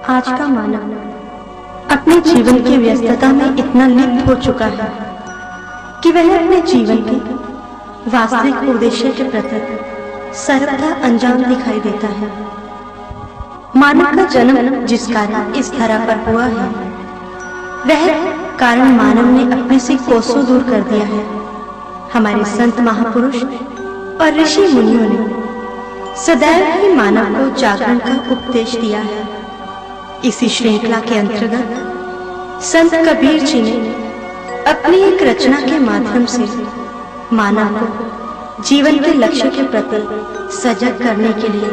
आज का मानव अपने जीवन की व्यस्तता में इतना लिप्त हो चुका है कि वह अपने जीवन के वास्तविक उद्देश्य के प्रति सर्वथा अनजान दिखाई देता है। मानव का जन्म जिस कारण इस धरा पर हुआ है, वह कारण मानव ने अपने से कोसों दूर कर दिया है। हमारे संत महापुरुष और ऋषि मुनियों ने सदैव ही मानव को जागरण का उपदेश दिया है। इसी श्रृंखला के अंतर्गत संत कबीर जी ने अपनी एक रचना के माध्यम से मानव को जीवन के लक्ष्य के प्रति सजग करने के लिए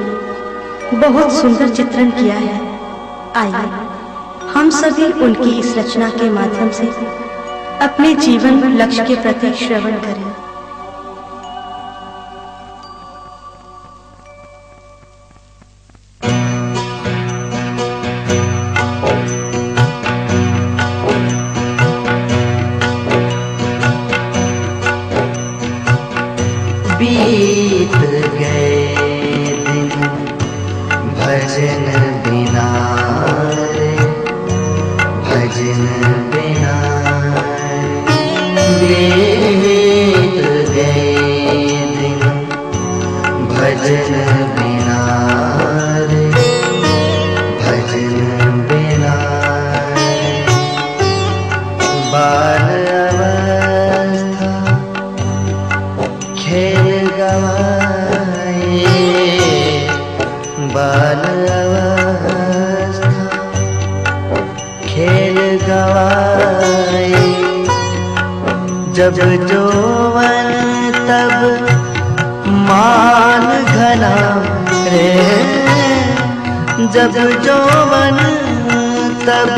बहुत सुंदर चित्रण किया है। आइए हम सभी उनकी इस रचना के माध्यम से अपने जीवन लक्ष्य के प्रति श्रवण करें। बीत गए दिन भजन बिना रे, भजन बिना। बीत गए दिन भजन बिना रे, भजन बिना। बाल अवस्था खेल गवाए, बाल अवस्था खेल गवाए। जब जौवन तब मान घना रे, जब जौवन तब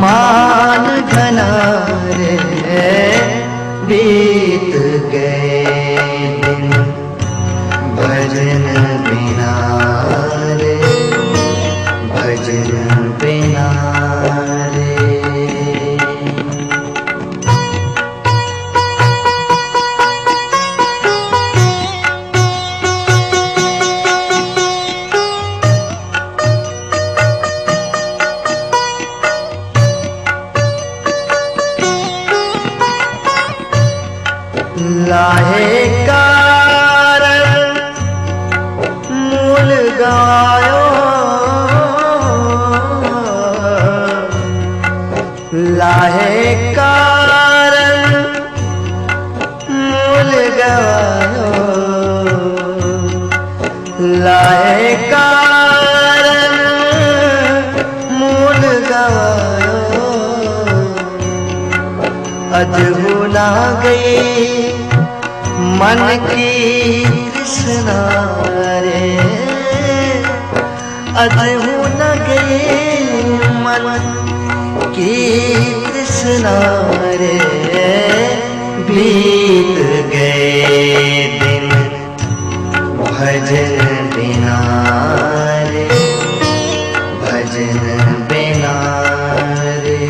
मान घना रे। बीत गए दिन भजन बिना रे, भजन बिना रे। लाहे कारण मूल गायो, लाहे कारण मूल गायो, लाहे कारण मूल गायो। अजहू ना गई मन की कृष्णा रे, अजहू न गई मन की कृष्णा रे। बीत गए दिन भजन बिना रे, भजन बिना रे।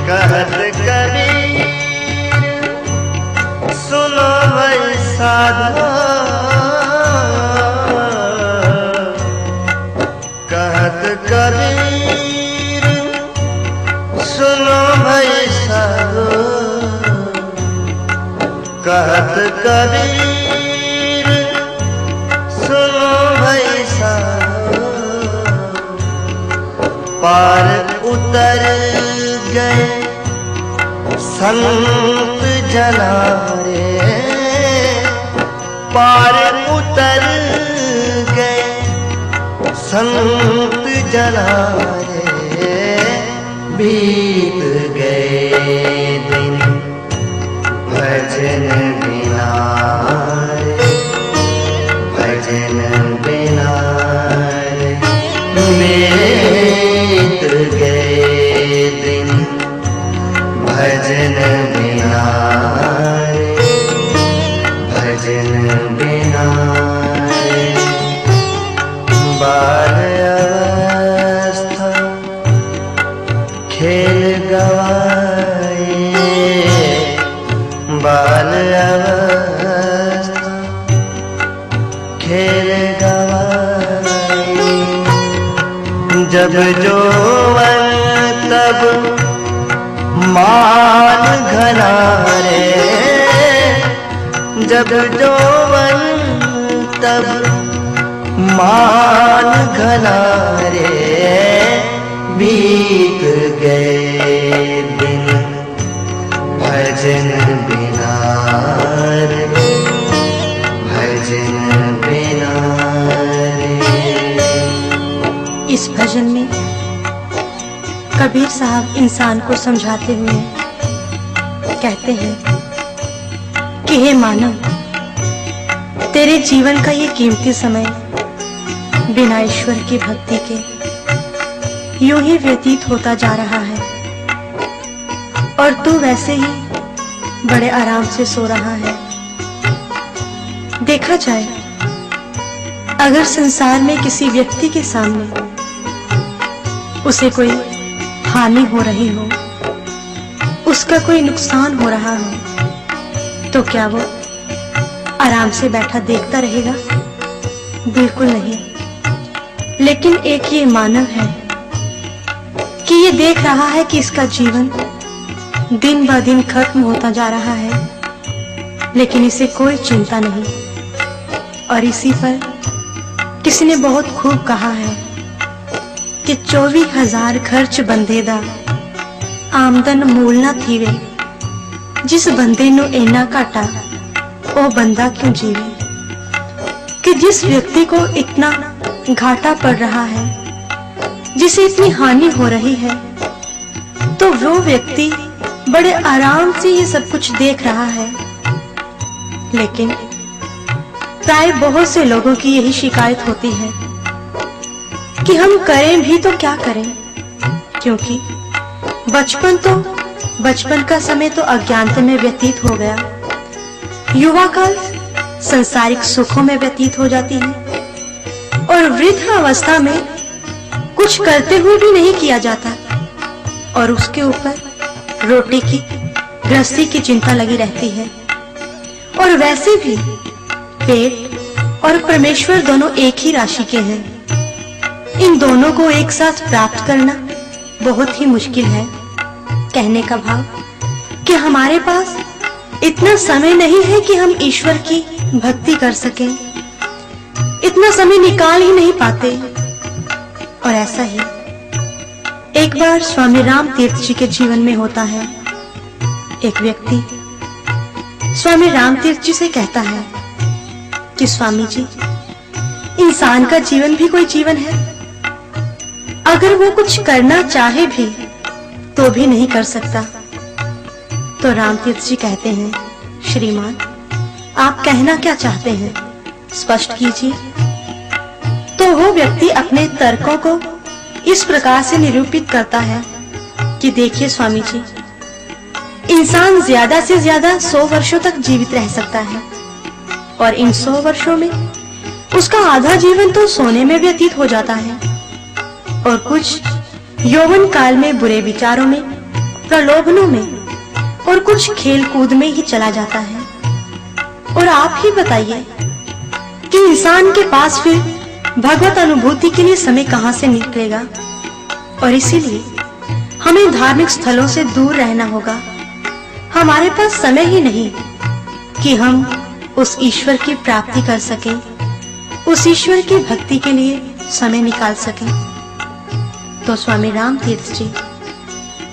कहत कबीर सुनो भाई साधो, कहत कबीर सुनो भाई साधो, कहत कबीर सुनो भाई साधो। पार उतर गए संत जना रे, पार उतर गए संत जना रे। बीत गए दिन भजन बिना रे, भजन बिना रे। बीत गए दिन भजन बिना रे, भजन बिना। बाल अवस्था खेल गवाई, जब जौवन तब मान घना रे, जब जौवन तब मान घना रे, बीत गए दिन भजन बिना रे, भजन बिना रे। इस भजन में कबीर साहब इंसान को समझाते हुए कहते हैं कि हे मानव, तेरे जीवन का ये कीमती समय बिना ईश्वर की भक्ति के यूं ही व्यतीत होता जा रहा है, और तू वैसे ही बड़े आराम से सो रहा है। देखा जाए, अगर संसार में किसी व्यक्ति के सामने उसे कोई हानि हो रही हो, उसका कोई नुकसान हो रहा हो, तो क्या वो आराम से बैठा देखता रहेगा? बिल्कुल नहीं। लेकिन एक ये मानव है कि ये देख रहा है कि इसका जीवन दिन ब दिन खत्म होता जा रहा है, लेकिन इसे कोई चिंता नहीं। और इसी पर किसी ने बहुत खूब कहा है कि 24,000 खर्च बंदेदा आमदन मूल ना थीवे, जिस बंदे नु इन्ना घाटा वो बंदा क्यों जीवे। कि जिस व्यक्ति को इतना घाटा पड़ रहा है, जिसे इतनी हानि हो रही है, तो वो व्यक्ति बड़े आराम से ये सब कुछ देख रहा है। लेकिन प्राय बहुत से लोगों की यही शिकायत होती है कि हम करें भी तो क्या करें, क्योंकि बचपन का समय तो अज्ञानता में व्यतीत हो गया, युवा काल संसारिक सुखों में व्यतीत हो जाती है, और वृद्ध अवस्था में कुछ करते हुए भी नहीं किया जाता, और उसके ऊपर रोटी की गृहस्थी की चिंता लगी रहती है। और वैसे भी पेट और परमेश्वर दोनों एक ही राशि के हैं, इन दोनों को एक साथ प्राप्त करना बहुत ही मुश्किल है। कहने का भाव कि हमारे पास इतना समय नहीं है कि हम ईश्वर की भक्ति कर सकें, इतना समय निकाल ही नहीं पाते। और ऐसा ही एक बार स्वामी राम तीर्थ जी के जीवन में होता है। एक व्यक्ति स्वामी राम तीर्थ जी से कहता है कि स्वामी जी, इंसान का जीवन भी कोई जीवन है, अगर वो कुछ करना चाहे भी तो भी नहीं कर सकता। तो राम तीर्थ जी कहते हैं, श्रीमान आप कहना क्या चाहते हैं, स्पष्ट कीजिए। तो वो व्यक्ति अपने तर्कों को इस प्रकार से निरूपित करता है कि देखिए स्वामी जी, इंसान ज्यादा से ज्यादा 100 वर्षों तक जीवित रह सकता है, और इन 100 वर्षों में उसका आधा जीवन तो सोने में व्यतीत हो जाता है, और कुछ यौवन काल में बुरे विचारों में, प्रलोभनों में, और कुछ खेल कूद में ही चला जाता है। और आप ही बताइए कि इंसान के पास फिर भगवत अनुभूति के लिए समय कहां से निकलेगा। और इसीलिए हमें धार्मिक स्थलों से दूर रहना होगा। हमारे पास समय ही नहीं कि हम उस ईश्वर की प्राप्ति कर सकें, उस ईश्वर की भक्ति के लिए समय निकाल सकें। तो स्वामी राम तीर्थ जी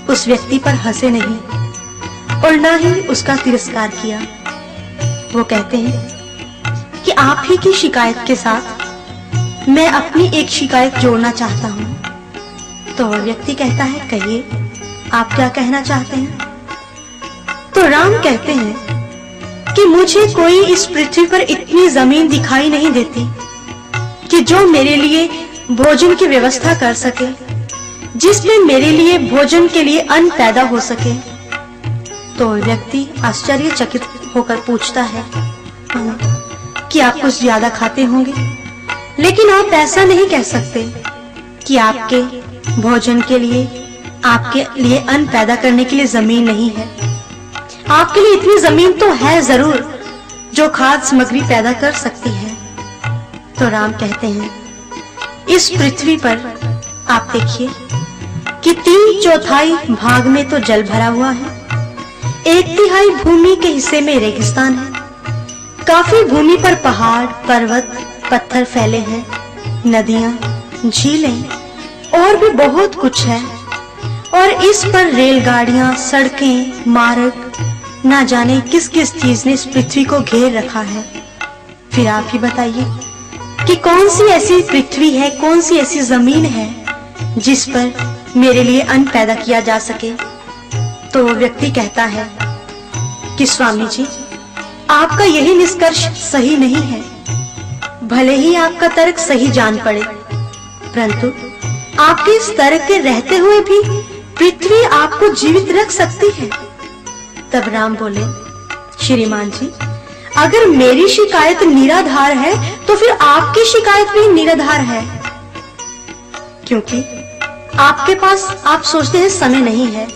उस व्यक्ति पर हंसे नहीं और ना ही उसका तिरस्कार किया। वो कहते हैं कि आप ही की शिकायत के साथ मैं अपनी एक शिकायत जोड़ना चाहता हूं। तो वह व्यक्ति कहता है, कहिए आप क्या कहना चाहते हैं। तो राम कहते हैं कि मुझे कोई इस पृथ्वी पर इतनी जमीन दिखाई नहीं देती कि जो मेरे लिए भोजन की व्यवस्था कर सके, जिसमें मेरे लिए भोजन के लिए अन्न पैदा हो सके। तो व्यक्ति आश्चर्यचकित होकर पूछता है कि आप कुछ ज्यादा खाते होंगे, लेकिन आप ऐसा नहीं कह सकते कि आपके भोजन के लिए, आपके लिए अन्न पैदा करने के लिए जमीन नहीं है। आपके लिए इतनी जमीन तो है जरूर जो खाद्य सामग्री पैदा कर सकती है। तो राम कहते हैं, इस पृथ्वी पर आप देखिए कि 3/4 भाग में तो जल भरा हुआ है, 1/3 भूमि के हिस्से में रेगिस्तान है, काफी भूमि पर पहाड़, पर्वत, पत्थर फैले हैं, नदियां, झीलें और भी बहुत कुछ है। और इस पर रेलगाड़ियां, सड़कें, मार्ग, ना जाने किस किस चीज ने इस पृथ्वी को घेर रखा है। फिर आप ही बताइए कि कौन सी ऐसी पृथ्वी है, कौन सी ऐसी जमीन है जिस पर मेरे लिए अन्न पैदा किया जा सके। तो वो व्यक्ति कहता है कि स्वामी जी, आपका यही निष्कर्ष सही नहीं है। भले ही आपका तर्क सही जान पड़े, परंतु आपके इस तर्क के रहते हुए भी पृथ्वी आपको जीवित रख सकती है। तब राम बोले, श्रीमान जी, अगर मेरी शिकायत निराधार है तो फिर आपकी शिकायत भी निराधार है, क्योंकि आपके पास, आप सोचते हैं, समय नहीं है।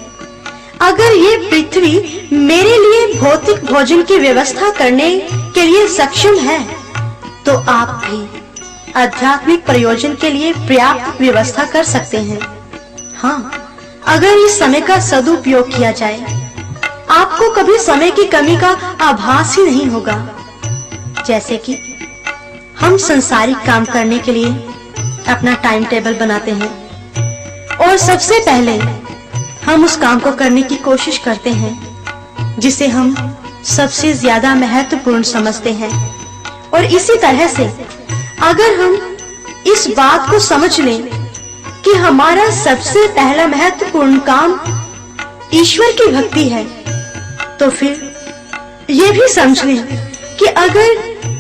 अगर ये पृथ्वी मेरे लिए भौतिक भोजन की व्यवस्था करने के लिए सक्षम है तो आप भी आध्यात्मिक प्रयोजन के लिए पर्याप्त व्यवस्था कर सकते हैं। हाँ, अगर इस समय का सदुपयोग किया जाए, आपको कभी समय की कमी का आभास ही नहीं होगा। जैसे कि हम संसारिक काम करने के लिए अपना टाइम टेबल बनाते हैं और सबसे पहले हम उस काम को करने की कोशिश करते हैं जिसे हम सबसे ज्यादा महत्वपूर्ण समझते हैं। और इसी तरह से अगर हम इस बात को समझ लें कि हमारा सबसे पहला महत्वपूर्ण काम ईश्वर की भक्ति है, तो फिर ये भी समझ लें कि अगर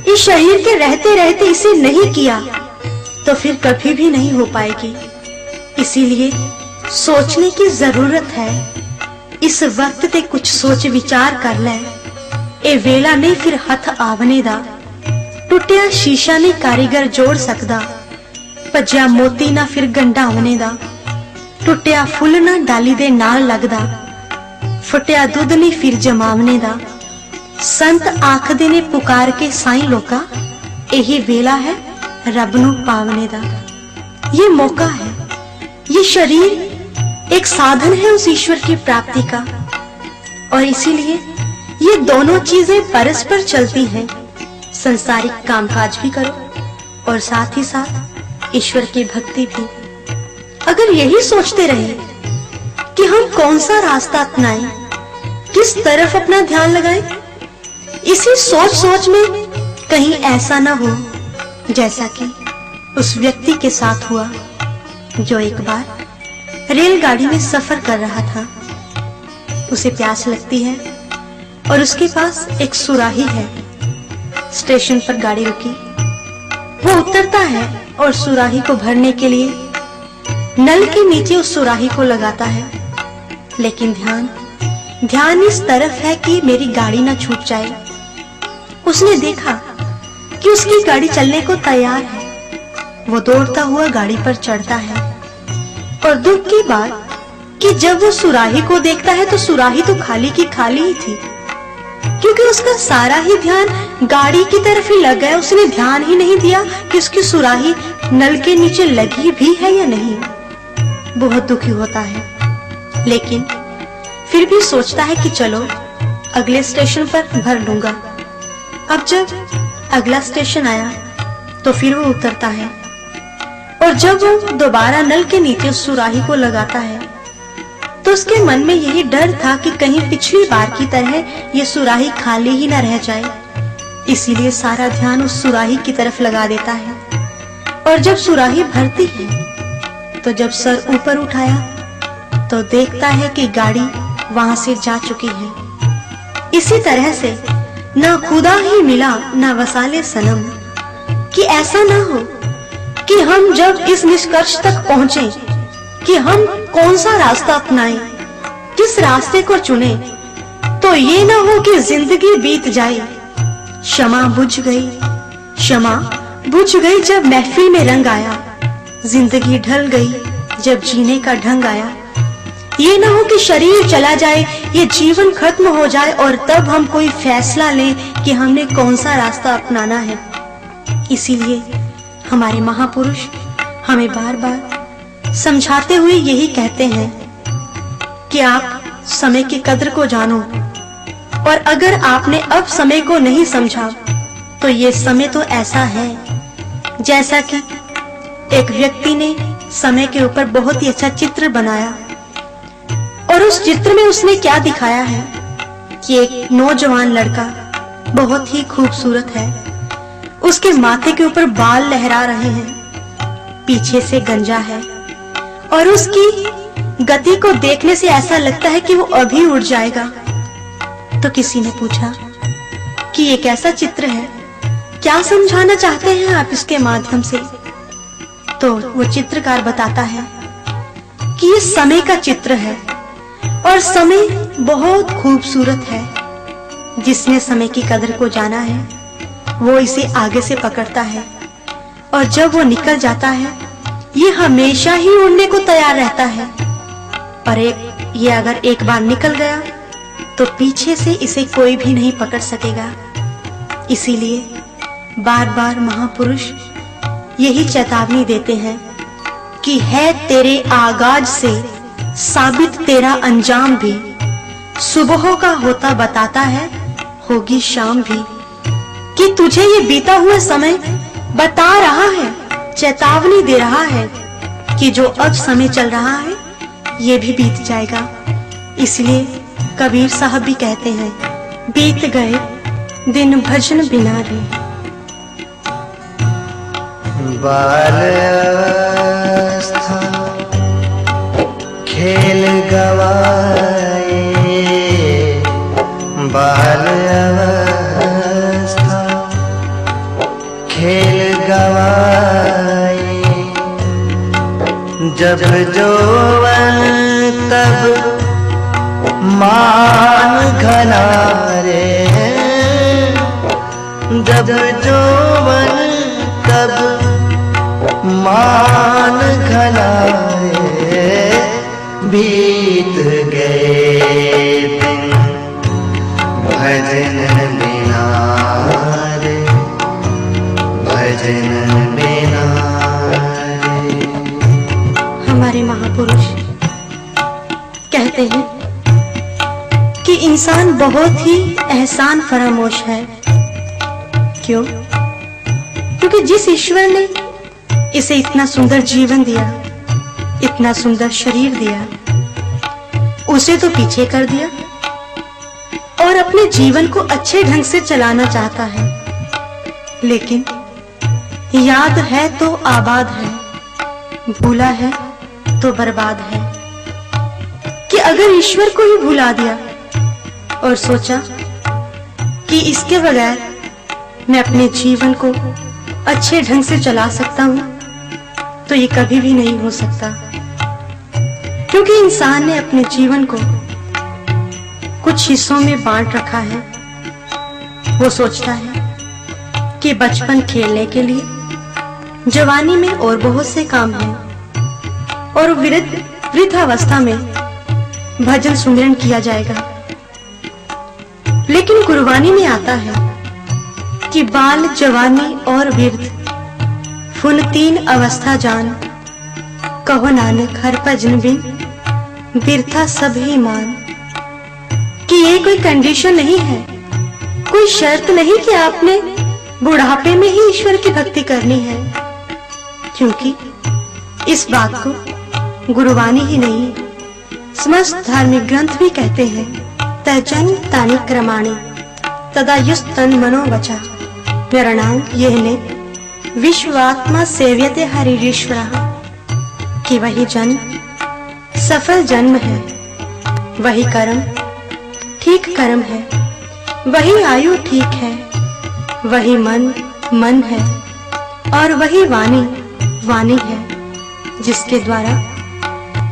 इस शरीर के रहते रहते इसे नहीं किया तो फिर कभी भी नहीं हो पाएगी। इसीलिए सोचने की जरूरत है। इस वक्त ते कुछ सोच विचार कर ले। ए वेला नहीं फिर हथ आवने दा, टुटिया शीशा नहीं कारीगर जोड़ सकदा, भज्या मोती ना फिर गंढावने दा, टुटिया फुल ना डाली दे नाल लगदा, फुटिया दुध नहीं फिर जमावने दा। संत आखदे ने पुकार के साईं लोका, यही वेला है रब नू पावने दा। ये मौका है, ये शरीर एक साधन है उस ईश्वर की प्राप्ति का। और इसीलिए ये दोनों चीजें परस्पर चलती हैं। संसारिक कामकाज भी करो और साथ ही साथ ईश्वर की भक्ति भी। अगर यही सोचते रहे कि हम कौन सा रास्ता अपनाएं, किस तरफ अपना ध्यान लगाएं, इसी सोच सोच में कहीं ऐसा ना हो जैसा कि उस व्यक्ति के साथ हुआ जो एक बार रेलगाड़ी में सफर कर रहा था। उसे प्यास लगती है और उसके पास एक सुराही है। स्टेशन पर गाड़ी रुकी, वो उतरता है और सुराही को भरने के लिए नल के नीचे उस सुराही को लगाता है। लेकिन ध्यान इस तरफ है कि मेरी गाड़ी ना छूट जाए। उसने देखा कि उसकी गाड़ी चलने को तैयार है। वो दौड़ता हुआ गाड़ी पर चढ़ता है और दुख की बात कि जब वो सुराही को देखता है तो सुराही तो खाली की खाली ही थी, क्योंकि उसका सारा ही ध्यान गाड़ी की तरफ ही लग गया। उसने ध्यान ही नहीं दिया कि उसकी सुराही नल के नीचे लगी भी है या नहीं। बहुत दुखी होता है, लेकिन फिर भी सोचता है कि चलो अगले स्टेशन पर भर लूंगा। अब जब अगला स्टेशन आया तो फिर वो उतरता है और जब वो दोबारा नल के नीचे उस सुराही को लगाता है तो उसके मन में यही डर था कि कहीं पिछली बार की तरह ये सुराही खाली ही न रह जाए। इसीलिए सारा ध्यान उस सुराही की तरफ लगा देता है। और जब सुराही भरती है तो जब सर ऊपर उठाया तो देखता है कि गाड़ी वहां से जा चुकी है। इसी तरह से ना खुदा ही मिला ना वसाले सनम, कि ऐसा ना हो कि हम जब इस निष्कर्ष तक पहुंचे कि हम कौन सा रास्ता अपनाएं, किस रास्ते को चुने, तो ये ना हो कि जिंदगी बीत जाए। क्षमा बुझ गई जब महफिल में रंग आया, जिंदगी ढल गई जब जीने का ढंग आया। ये ना हो कि शरीर चला जाए ये जीवन खत्म हो जाए और तब हम कोई फैसला लें कि हमने कौन सा रास्ता अपनाना है। इसीलिए हमारे महापुरुष हमें बार बार समझाते हुए यही कहते हैं कि आप समय की कद्र को जानो, और अगर आपने अब समय को नहीं समझा तो ये समय तो ऐसा है जैसा कि एक व्यक्ति ने समय के ऊपर बहुत ही अच्छा चित्र बनाया, और उस चित्र में उसने क्या दिखाया है कि एक नौजवान लड़का बहुत ही खूबसूरत है, उसके माथे के ऊपर बाल लहरा रहे हैं, पीछे से गंजा है, और उसकी गति को देखने से ऐसा लगता है कि वो अभी उड़ जाएगा। तो किसी ने पूछा कि ये कैसा चित्र है, क्या समझाना चाहते हैं आप इसके माध्यम से? तो वो चित्रकार बताता है कि ये समय का चित्र है, और समय बहुत खूबसूरत है। जिसने समय की कदर को जाना है वो इसे आगे से पकड़ता है, और जब वो निकल जाता है ये हमेशा ही उड़ने को तैयार रहता है, और ये अगर एक बार निकल गया तो पीछे से इसे कोई भी नहीं पकड़ सकेगा। इसीलिए बार बार महापुरुष यही चेतावनी देते हैं कि है तेरे आगाज से साबित तेरा अंजाम भी, सुबह का होता बताता है होगी शाम भी। कि तुझे ये बीता हुआ समय बता रहा है, चेतावनी दे रहा है कि जो अब समय चल रहा है ये भी बीत जाएगा। इसलिए कबीर साहब भी कहते हैं, बीत गए दिन भजन बिना रे। बाल अवस्था खेल गवाए, बाल अवस्था खेल गवाए, जब जौवन तब मान घना रे, जब जौवन तब मान घना रे, बीत गए दिन भजन बिना रे, भजन बिना रे। हमारे महापुरुष कहते हैं कि इंसान बहुत ही एहसान फरामोश है। क्यों? क्योंकि जिस ईश्वर ने इसे इतना सुंदर जीवन दिया, इतना सुंदर शरीर दिया, उसे तो पीछे कर दिया और अपने जीवन को अच्छे ढंग से चलाना चाहता है। लेकिन याद है तो आबाद है, भूला है तो बर्बाद है। कि अगर ईश्वर को ही भुला दिया और सोचा कि इसके बगैर मैं अपने जीवन को अच्छे ढंग से चला सकता हूं, तो ये कभी भी नहीं हो सकता। क्योंकि इंसान ने अपने जीवन को कुछ हिस्सों में बांट रखा है। वो सोचता है कि बचपन खेलने के लिए, जवानी में और बहुत से काम हैं, और वृद्धावस्था में भजन सुमिरन किया जाएगा। लेकिन गुरबानी में आता है कि बाल, जवानी और वृद्ध फुन तीन अवस्था जान, कहो नानक हर भजन बिन बिरथा सब ही मान। कि ये कोई कंडीशन नहीं है, कोई शर्त नहीं कि आपने बुढ़ापे में ही ईश्वर की भक्ति करनी है। क्योंकि इस बात को गुरुवाणी ही नहीं, समस्त धार्मिक ग्रंथ भी कहते हैं, तजन तानि क्रमाणि तदा युस्तन मनोवचा प्रणाम येने विश्वात्मा सेव्यते हरिश्वरः। कि वही जन्म सफल जन्म है, वही कर्म ठीक कर्म है, वही आयु ठीक है, वही मन मन है, और वही वाणी वाणी है, जिसके द्वारा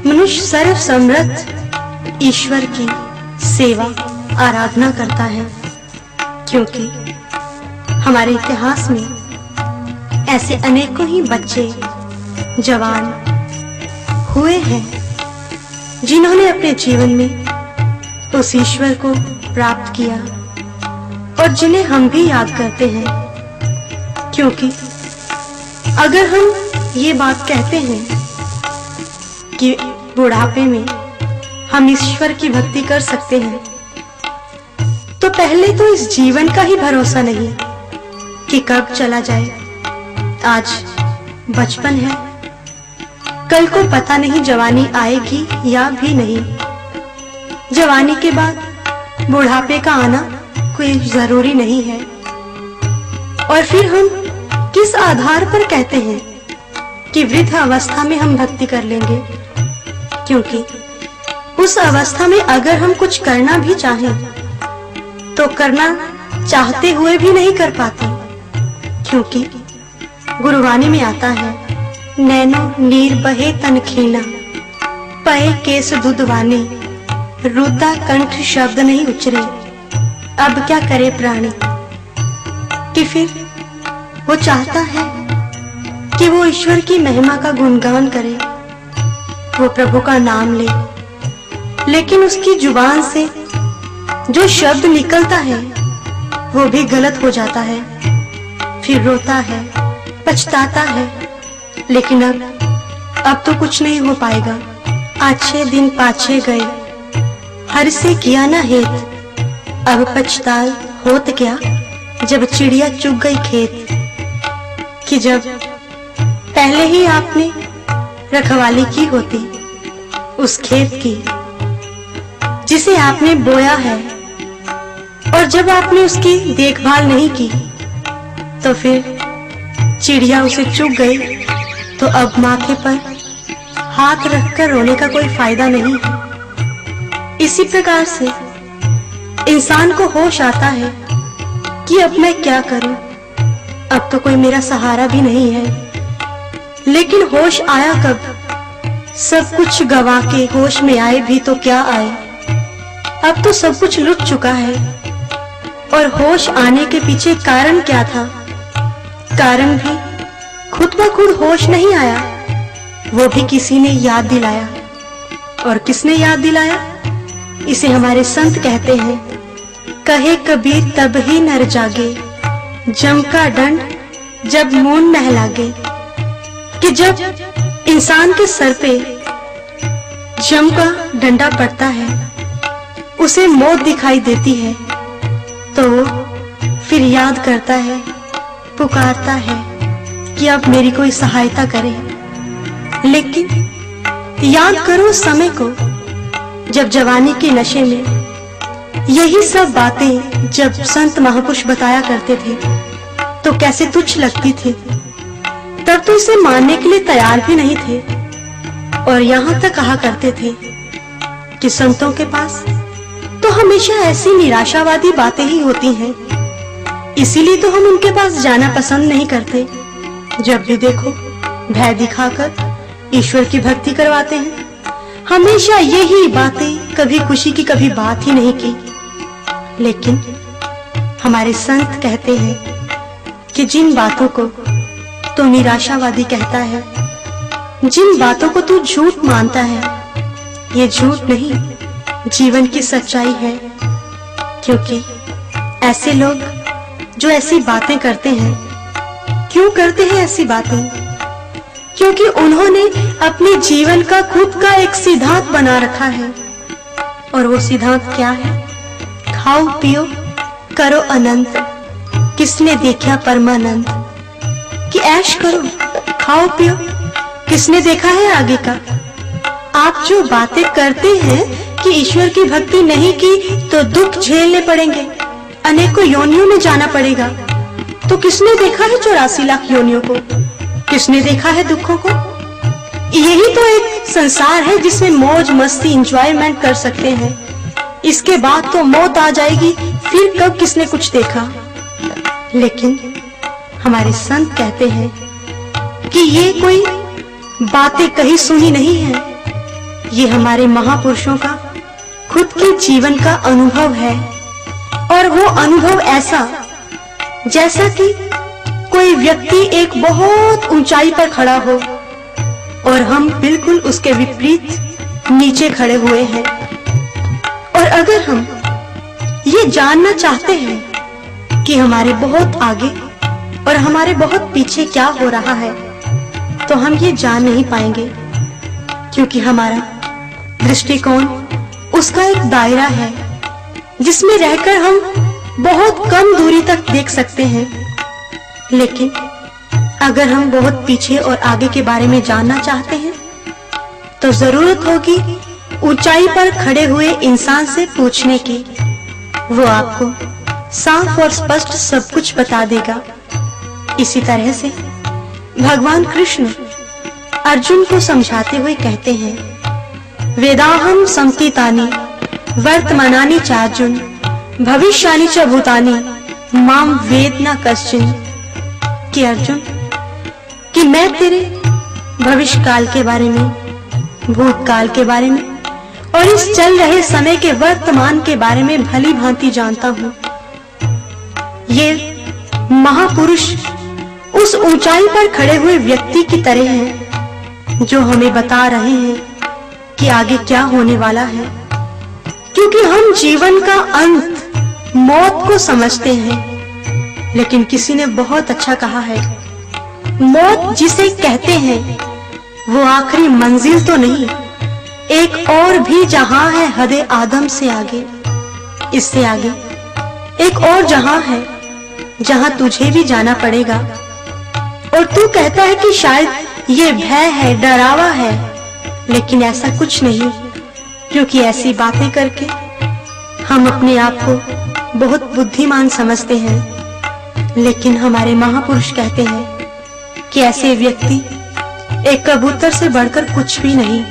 मनुष्य सर्व समृद्ध ईश्वर की सेवा आराधना करता है। क्योंकि हमारे इतिहास में ऐसे अनेकों ही बच्चे जवान हुए हैं जिन्होंने अपने जीवन में उस ईश्वर को प्राप्त किया और जिन्हें हम भी याद करते हैं। क्योंकि अगर हम ये बात कहते हैं कि बुढ़ापे में हम ईश्वर की भक्ति कर सकते हैं, तो पहले तो इस जीवन का ही भरोसा नहीं कि कब चला जाए। आज बचपन है, कल को पता नहीं जवानी आएगी या भी नहीं। जवानी के बाद बुढ़ापे का आना कोई जरूरी नहीं है। और फिर हम किस आधार पर कहते हैं कि वृद्ध अवस्था में हम भक्ति कर लेंगे? क्योंकि उस अवस्था में अगर हम कुछ करना भी चाहें तो करना चाहते हुए भी नहीं कर पाते। क्योंकि गुरुवाणी में आता है, नैनो नीर बहे तन खीना, पए केस दुधवाने, रुदा कंठ शब्द नहीं उचरे, अब क्या करे प्राणी। कि फिर वो चाहता है कि वो ईश्वर की महिमा का गुणगान करे, वो प्रभु का नाम ले, लेकिन उसकी जुबान से जो शब्द निकलता है वो भी गलत हो जाता है। फिर रोता है, पछताता है, लेकिन अब तो कुछ नहीं हो पाएगा। अच्छे दिन पाछे गए, हर से किया ना हेत, अब पछताल होत क्या जब चिड़िया चुग गई खेत। कि जब पहले ही आपने रखवाली की होती उस खेत की जिसे आपने बोया है, और जब आपने उसकी देखभाल नहीं की तो फिर चिड़िया उसे चुग गई, तो अब माथे पर हाथ रखकर रोने का कोई फायदा नहीं है। इसी प्रकार से इंसान को होश आता है कि अब मैं क्या करूं, अब तो कोई मेरा सहारा भी नहीं है। लेकिन होश आया कब? सब कुछ गवा के होश में आए भी तो क्या आए, अब तो सब कुछ लुट चुका है। और होश आने के पीछे कारण क्या था? कारण भी खुद ब खुद होश नहीं आया, वो भी किसी ने याद दिलाया। और किसने याद दिलाया? इसे हमारे संत कहते हैं, कहे कबीर तब ही नर जागे, जम का दंड जब मून नहलागे। कि जब इंसान के सर पे जम का डंडा पड़ता है, उसे मौत दिखाई देती है, तो वो फिर याद करता है, पुकारता है कि अब मेरी कोई सहायता करे। लेकिन याद करो उस समय को जब जवानी के नशे में यही सब बातें जब संत महापुरुष बताया करते थे तो कैसे तुच्छ लगती थी। तब तो इसे मानने के लिए तैयार भी नहीं थे, और यहाँ तक कहा करते थे कि संतों के पास तो हमेशा ऐसी निराशावादी बातें ही होती हैं, इसीलिए तो हम उनके पास जाना पसंद नहीं करते। जब भी देखो भय दिखाकर ईश्वर की भक्ति करवाते हैं, हमेशा यही बातें, कभी खुशी की कभी बात ही नहीं की। लेकिन हमारे संत कहते हैं कि जिन बातों को तो निराशावादी कहता है, जिन बातों को तू झूठ मानता है, ये झूठ नहीं, जीवन की सच्चाई है। क्योंकि ऐसे लोग जो ऐसी बातें करते हैं, क्यों करते हैं ऐसी बातें? क्योंकि उन्होंने अपने जीवन का खुद का एक सिद्धांत बना रखा है। और वो सिद्धांत क्या है? खाओ पियो करो अनंत, किसने देखा परमानंद। कि ऐश करो, खाओ पियो, किसने देखा है आगे का। आप जो बातें करते हैं कि ईश्वर की भक्ति नहीं की तो दुख झेलने पड़ेंगे, अनेकों योनियों में जाना पड़ेगा, तो किसने देखा है 84 लाख योनियों को? किसने देखा है दुखों को? यही तो एक संसार है जिसमें मौज मस्ती एंजॉयमेंट कर सकते हैं। इसके बाद तो मौत आ जाएगी, फिर कब किसने कुछ देखा। लेकिन हमारे संत कहते हैं कि ये कोई बातें कहीं सुनी नहीं है, ये हमारे महापुरुषों का खुद के जीवन का अनुभव है। और वो अनुभव ऐसा जैसा कि कोई व्यक्ति एक बहुत ऊंचाई पर खड़ा हो और हम बिल्कुल उसके विपरीत नीचे खड़े हुए हैं। और अगर हम ये जानना चाहते हैं कि हमारे बहुत आगे और हमारे बहुत पीछे क्या हो रहा है, तो हम ये जान नहीं पाएंगे, क्योंकि हमारा दृष्टिकोण उसका एक दायरा है जिसमें रहकर हम बहुत कम दूरी तक देख सकते हैं। लेकिन अगर हम बहुत पीछे और आगे के बारे में जानना चाहते हैं, तो जरूरत होगी ऊंचाई पर खड़े हुए इंसान से पूछने की। वो आपको साफ और स्पष्ट सब कुछ बता देगा। इसी तरह से भगवान कृष्ण अर्जुन को समझाते हुए कहते हैं, वेदाहम संकितानि वर्तमानानि चार्जुन भविष्यानि च भूतानि माम वेद न कश्चिन। कि अर्जुन, कि मैं तेरे भविष्य काल के बारे में, भूतकाल के बारे में और इस चल रहे समय के वर्तमान के बारे में भली भांति जानता हूँ। ये महापुरुष उस ऊंचाई पर खड़े हुए व्यक्ति की तरह हैं जो हमें बता रहे हैं कि आगे क्या होने वाला है, क्योंकि हम जीवन का अंत मौत को समझते हैं। लेकिन किसी ने बहुत अच्छा कहा है, मौत जिसे कहते हैं वो आखिरी मंजिल तो नहीं, एक और भी जहां है हदे आदम से आगे, इससे आगे एक और जहां है जहां तुझे भी जाना पड़ेगा। और तू कहता है कि शायद ये भय है, डरावा है, लेकिन ऐसा कुछ नहीं, क्योंकि ऐसी बातें करके हम अपने आप को बहुत बुद्धिमान समझते हैं। लेकिन हमारे महापुरुष कहते हैं कि ऐसे व्यक्ति एक कबूतर से बढ़कर कुछ भी नहीं।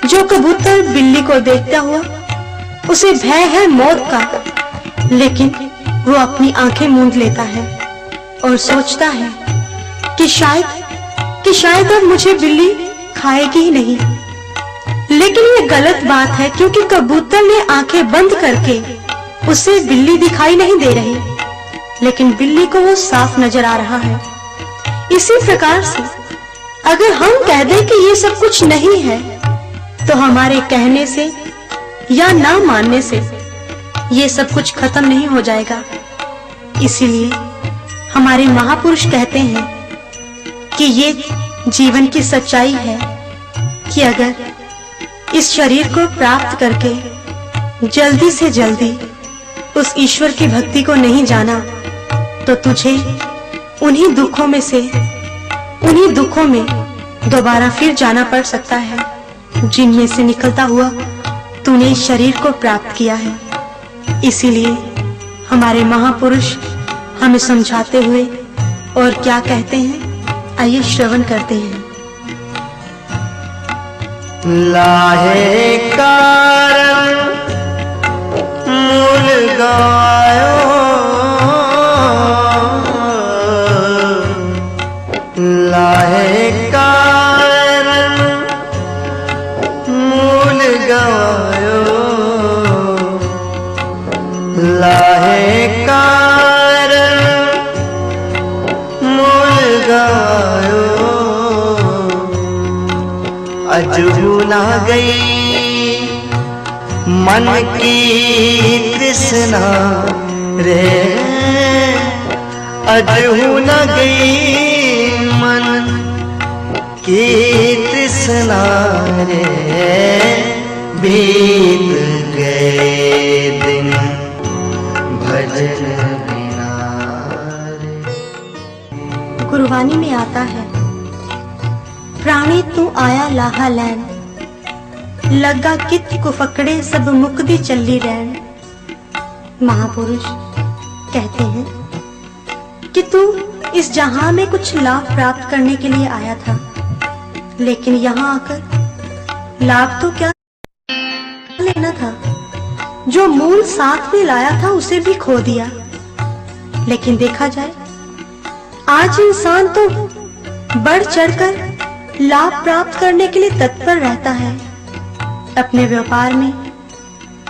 जो कबूतर बिल्ली को देखता हुआ उसे भय है मौत का, लेकिन वो अपनी आंखें मूंद लेता है और सोचता है कि शायद अब मुझे बिल्ली खाएगी ही नहीं। लेकिन ये गलत बात है, क्योंकि कबूतर ने आंखें बंद करके उसे बिल्ली दिखाई नहीं दे रही, लेकिन बिल्ली को वो साफ नजर आ रहा है। इसी प्रकार से अगर हम कह दें कि ये सब कुछ नहीं है, तो हमारे कहने से या ना मानने से ये सब कुछ खत्म नहीं हो जाएगा। इसीलिए हमारे महापुरुष कहते हैं कि ये जीवन की सच्चाई है कि अगर इस शरीर को प्राप्त करके जल्दी से जल्दी उस ईश्वर की भक्ति को नहीं जाना, तो तुझे उन्हीं दुखों में दोबारा फिर जाना पड़ सकता है जिनमें से निकलता हुआ तूने इस शरीर को प्राप्त किया है। इसीलिए हमारे महापुरुष हमें समझाते हुए और क्या कहते हैं, आइए श्रवण करते हैं। लाहे कारण मूल गायो, लाहे कारण मूल गायो, लाहे कारण मूल गायो। अजू ना गई मन की तृष्णा रे, अजू ना गई मन की तृष्णा रे, बीत गए दिन भजन बिना रे। गुरबानी में आता है, प्राणी तू आया लाहा लैन, लगा कित कुफकड़े सब मुक्ति चली रैन। महापुरुष कहते हैं कि तू इस जहां में कुछ लाभ प्राप्त करने के लिए आया था, लेकिन यहाँ आकर लाभ तो क्या लेना था, जो मूल साथ में लाया था उसे भी खो दिया। लेकिन देखा जाए आज इंसान तो बढ़ चढ़कर लाभ प्राप्त करने के लिए तत्पर रहता है। अपने व्यापार में,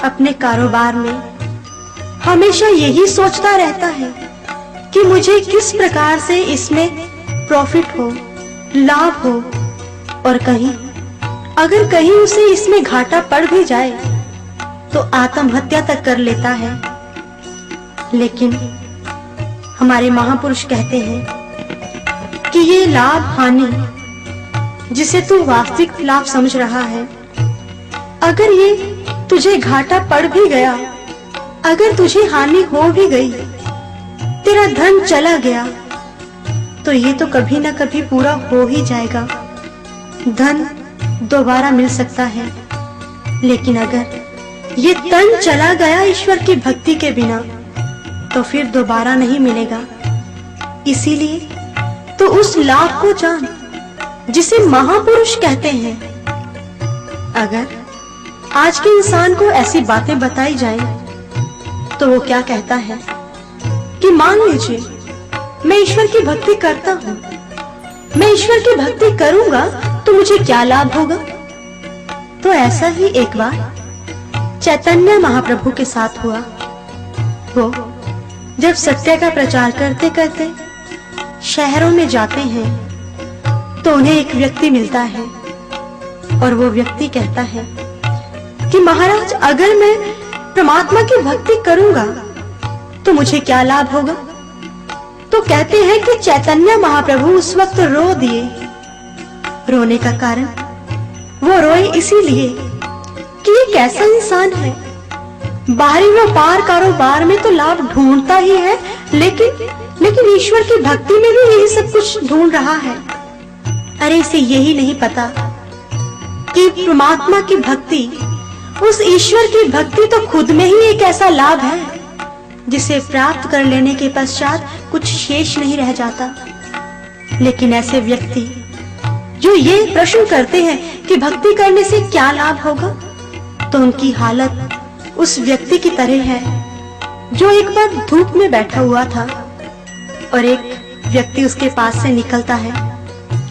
अपने कारोबार में हमेशा यही सोचता रहता है कि मुझे किस प्रकार से इसमें प्रॉफिट हो, लाभ हो, और अगर कहीं उसे इसमें घाटा पड़ भी जाए तो आत्महत्या तक कर लेता है। लेकिन हमारे महापुरुष कहते हैं कि ये लाभ हानि जिसे तू वास्तविक लाभ समझ रहा है, अगर ये तुझे घाटा पड़ भी गया, अगर तुझे हानि हो भी गई, तेरा धन चला गया, तो ये तो कभी ना कभी पूरा हो ही जाएगा। धन दोबारा मिल सकता है, लेकिन अगर ये तन चला गया ईश्वर की भक्ति के बिना, तो फिर दोबारा नहीं मिलेगा। इसीलिए तो उस लाभ को जान जिसे महापुरुष कहते हैं। अगर आज के इंसान को ऐसी बातें बताई जाएं, तो वो क्या कहता है कि मान लीजिए मैं ईश्वर की भक्ति करता हूँ, मैं ईश्वर की भक्ति करूंगा तो मुझे क्या लाभ होगा। तो ऐसा ही एक बार चैतन्य महाप्रभु के साथ हुआ। वो जब सत्य का प्रचार करते करते शहरों में जाते हैं, तो उन्हें एक व्यक्ति मिलता है और वो व्यक्ति कहता है कि महाराज, अगर मैं परमात्मा की भक्ति करूंगा तो मुझे क्या लाभ होगा। तो कहते हैं कि चैतन्य महाप्रभु उस वक्त रो दिए। रोने का कारण वो रोए इसीलिए कि ये कैसा इंसान है, बाहरी व्यापार कारोबार में तो लाभ ढूंढता ही है, लेकिन ईश्वर की भक्ति में भी यही सब कुछ ढूंढ रहा है। अरे इसे यही नहीं पता कि परमात्मा की भक्ति, उस ईश्वर की भक्ति तो खुद में ही एक ऐसा लाभ है जिसे प्राप्त कर लेने के पश्चात कुछ शेष नहीं रह जाता। लेकिन ऐसे व्यक्ति जो ये प्रश्न करते हैं कि भक्ति करने से क्या लाभ होगा, तो उनकी हालत उस व्यक्ति की तरह है जो एक बार धूप में बैठा हुआ था और एक व्यक्ति उसके पास से निकलता है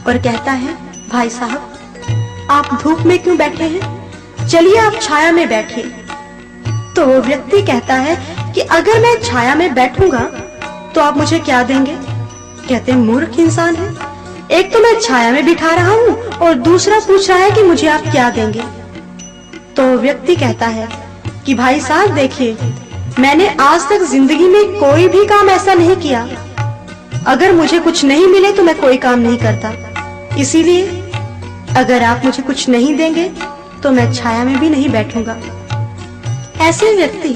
और कहता है, भाई साहब आप धूप में क्यों बैठे हैं, चलिए आप छाया में बैठिए। तो वो व्यक्ति कहता है कि अगर मैं छाया में बैठूंगा तो आप मुझे क्या देंगे। कहते मूर्ख इंसान है, एक तो मैं छाया में बिठा रहा हूँ और दूसरा पूछ रहा है कि मुझे आप क्या देंगे। तो व्यक्ति कहता है कि भाई साहब देखिए, मैंने आज तक जिंदगी में कोई भी काम ऐसा नहीं किया, अगर मुझे कुछ नहीं मिले तो मैं कोई काम नहीं करता। इसीलिए अगर आप मुझे कुछ नहीं देंगे तो मैं छाया में भी नहीं बैठूंगा। ऐसे व्यक्ति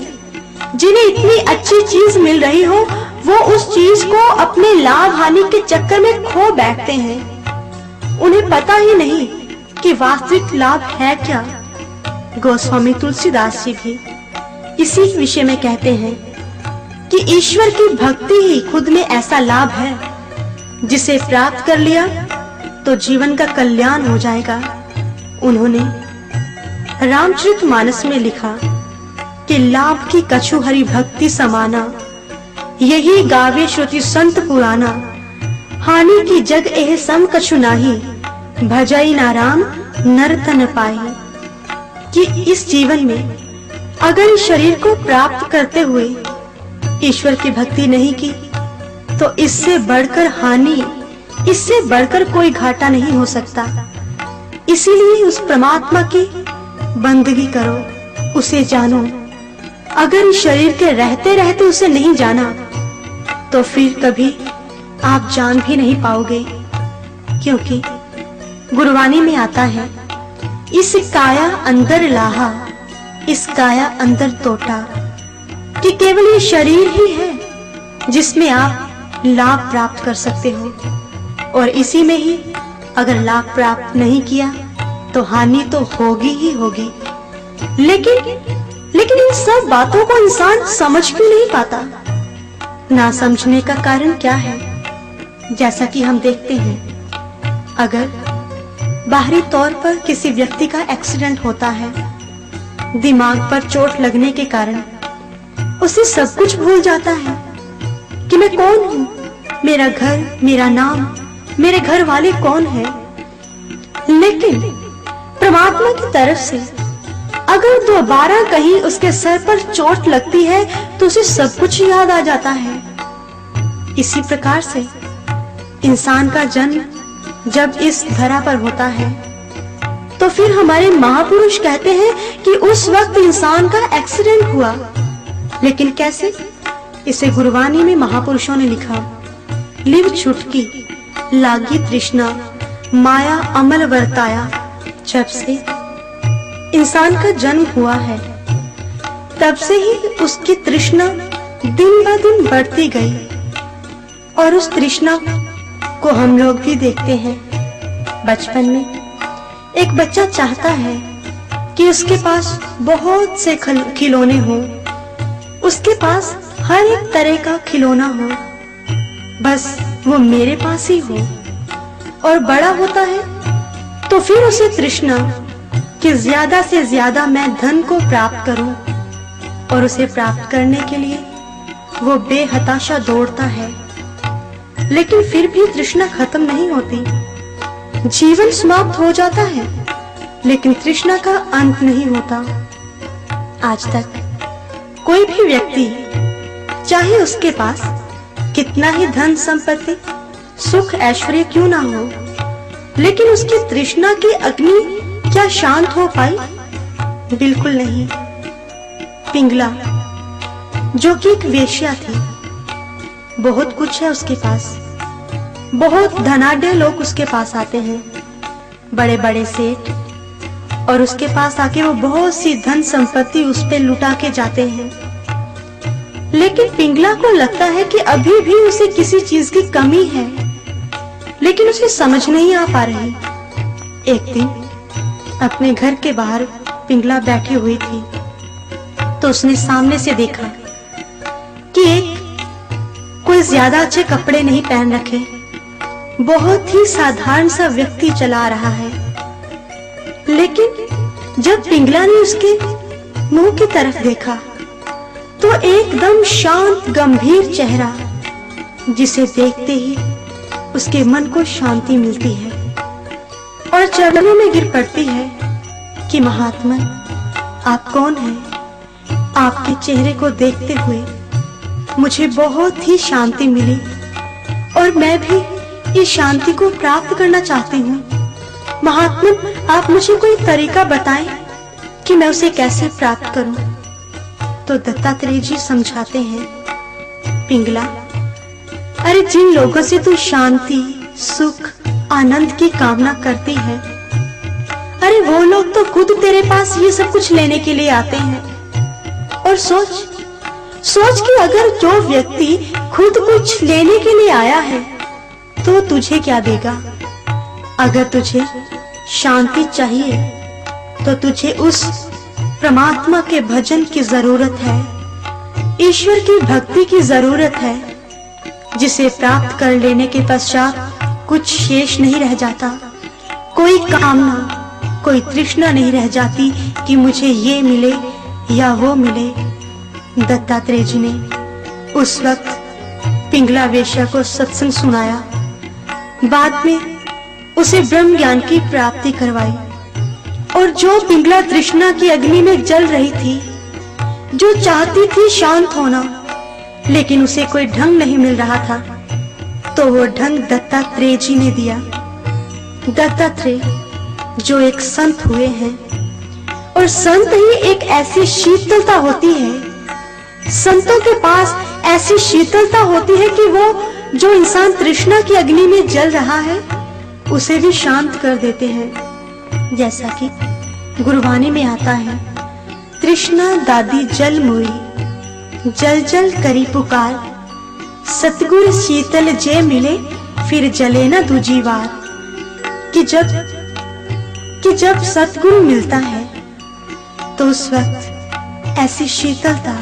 जिन्हें इतनी अच्छी चीज मिल रही हो, वो उस चीज को अपने लाभ हानि के चक्कर में खो बैठते हैं। उन्हें पता ही नहीं कि वास्तविक लाभ है क्या। गोस्वामी तुलसीदास जी भी इसी विषय में कहते हैं कि ईश्वर की भक्ति ही खुद में ऐसा लाभ है जिसे प्राप्त कर लिया तो जीवन का कल्याण हो जाएगा। उन्होंने रामचरितमानस में लिखा कि लाभ की कछु हरि भक्ति समाना, यही गावे श्रुति संत पुराना, हानि की जग एह सम कछु नाही, भजई ना राम नर तन पाही। कि इस जीवन में अगर इस शरीर को प्राप्त करते हुए ईश्वर की भक्ति नहीं की, तो इससे बढ़कर हानि, इससे बढ़कर कोई घाटा नहीं हो सकता। इसीलिए उस परमात्मा की बंदगी करो, उसे जानो। अगर इस शरीर के रहते रहते उसे नहीं जाना, तो फिर कभी आप जान भी नहीं पाओगे। क्योंकि गुरबानी में आता है, इस काया अंदर लाहा, इस काया अंदर तोटा, कि केवल ये शरीर ही है जिसमें आप लाभ प्राप्त कर सकते हो, और इसी में ही अगर लाभ प्राप्त नहीं किया तो हानि तो होगी ही होगी। लेकिन इन सब बातों को इंसान समझ क्यों नहीं पाता? ना समझने का कारण क्या है? जैसा कि हम देखते हैं, अगर बाहरी तौर पर किसी व्यक्ति का एक्सीडेंट होता है, दिमाग पर चोट लगने के कारण उसे सब कुछ भूल जाता है कि मैं कौन हूँ, मेरा घर, मेरा नाम, मेरे घर वाले कौन हैं। लेकिन परमात्मा की तरफ से अगर दोबारा कहीं उसके सर पर चोट लगती है तो उसे सब कुछ याद आ जाता है। इसी प्रकार से इंसान का जन्म जब इस धरा पर होता है तो फिर हमारे महापुरुष कहते हैं कि उस वक्त इंसान का एक्सीडेंट हुआ। लेकिन कैसे? इसे गुरबानी में महापुरुषों ने लिखा, लिव छुटकी लागी तृष्णा माया अमल वर्ताया। जब से इंसान का जन्म हुआ है तब से ही उसकी तृष्णा दिन ब दिन बढ़ती गई। और उस तृष्णा को हम लोग भी देखते हैं। बचपन में एक बच्चा चाहता है कि उसके पास बहुत से खिलौने हों, उसके पास हर एक तरह का खिलौना हो, बस वो मेरे पास ही हो। और बड़ा होता है तो फिर उसे तृष्णा कि ज्यादा से ज्यादा मैं धन को प्राप्त करूं, और उसे प्राप्त करने के लिए वो बेहताशा दौड़ता है। लेकिन फिर भी तृष्णा खत्म नहीं होती। जीवन समाप्त हो जाता है लेकिन तृष्णा का अंत नहीं होता। आज तक कोई भी व्यक्ति, चाहे उसके पास कितना ही धन संपत्ति सुख ऐश्वर्य क्यों ना हो, लेकिन उसकी तृष्णा की अग्नि क्या शांत हो पाई? बिल्कुल नहीं। पिंगला, जो कि एक वेश्या थी, बहुत कुछ है उसके पास, बहुत धनाढ्य लोग उसके पास आते हैं, बड़े बड़े सेठ, और उसके पास आके वो बहुत सी धन संपत्ति उस पे लुटा के जाते हैं। लेकिन पिंगला को लगता है कि अभी भी उसे किसी चीज की कमी है, लेकिन उसे समझ नहीं आ पा रही। एक दिन अपने घर के बाहर पिंगला बैठी हुई थी तो उसने सामने से देखा कि एक कोई ज्यादा अच्छे कपड़े नहीं पहन रखे, बहुत ही साधारण सा व्यक्ति चला रहा है। लेकिन जब पिंगला ने उसके मुंह की तरफ देखा तो एकदम शांत गंभीर चेहरा, जिसे देखते ही उसके मन को शांति मिलती है और चरणों में गिर पड़ती है कि महात्मा, आप कौन हैं? आपके चेहरे को देखते हुए मुझे बहुत ही शांति मिली और मैं भी इस शांति को प्राप्त करना चाहती हूँ। महात्मा, आप मुझे कोई तरीका बताएं कि मैं उसे कैसे प्राप्त करूं। तो दत्तात्रेय जी समझाते हैं, पिंगला, अरे जिन लोगों से तू शांति सुख आनंद की कामना करती है, अरे वो लोग तो खुद तेरे पास ये सब कुछ लेने के लिए आते हैं। और सोच कि अगर जो व्यक्ति खुद कुछ लेने के लिए आया है तो तुझे क्या देगा। अगर तुझे शांति चाहिए तो तुझे उस परमात्मा के भजन की जरूरत है, ईश्वर की भक्ति की जरूरत है, जिसे प्राप्त कर लेने के पश्चात कुछ शेष नहीं रह जाता, कोई कामना कोई तृष्णा नहीं रह जाती कि मुझे ये मिले या वो मिले। दत्तात्रेय जी ने उस वक्त पिंगला वेश्या को सत्संग सुनाया, बाद में उसे ब्रह्म ज्ञान की प्राप्ति करवाई। और जो पिंगला तृष्णा की अग्नि में जल रही थी, जो चाहती थी शांत होना, लेकिन उसे कोई ढंग नहीं मिल रहा था, तो वो ढंग दत्तात्रेय जी ने दिया। दत्तात्रेय जो एक संत हुए हैं, और संत ही एक ऐसी शीतलता होती है, संतों के पास ऐसी शीतलता होती है कि वो जो इंसान तृष्णा की अग्नि में जल रहा है उसे भी शांत कर देते हैं। जैसा कि गुरबानी में आता है, तृष्णा दादी जल मुई जल जल करी पुकार, सतगुर शीतल जे मिले फिर जले ना दूजी बार। कि जब सतगुरु मिलता है तो उस वक्त ऐसी शीतलता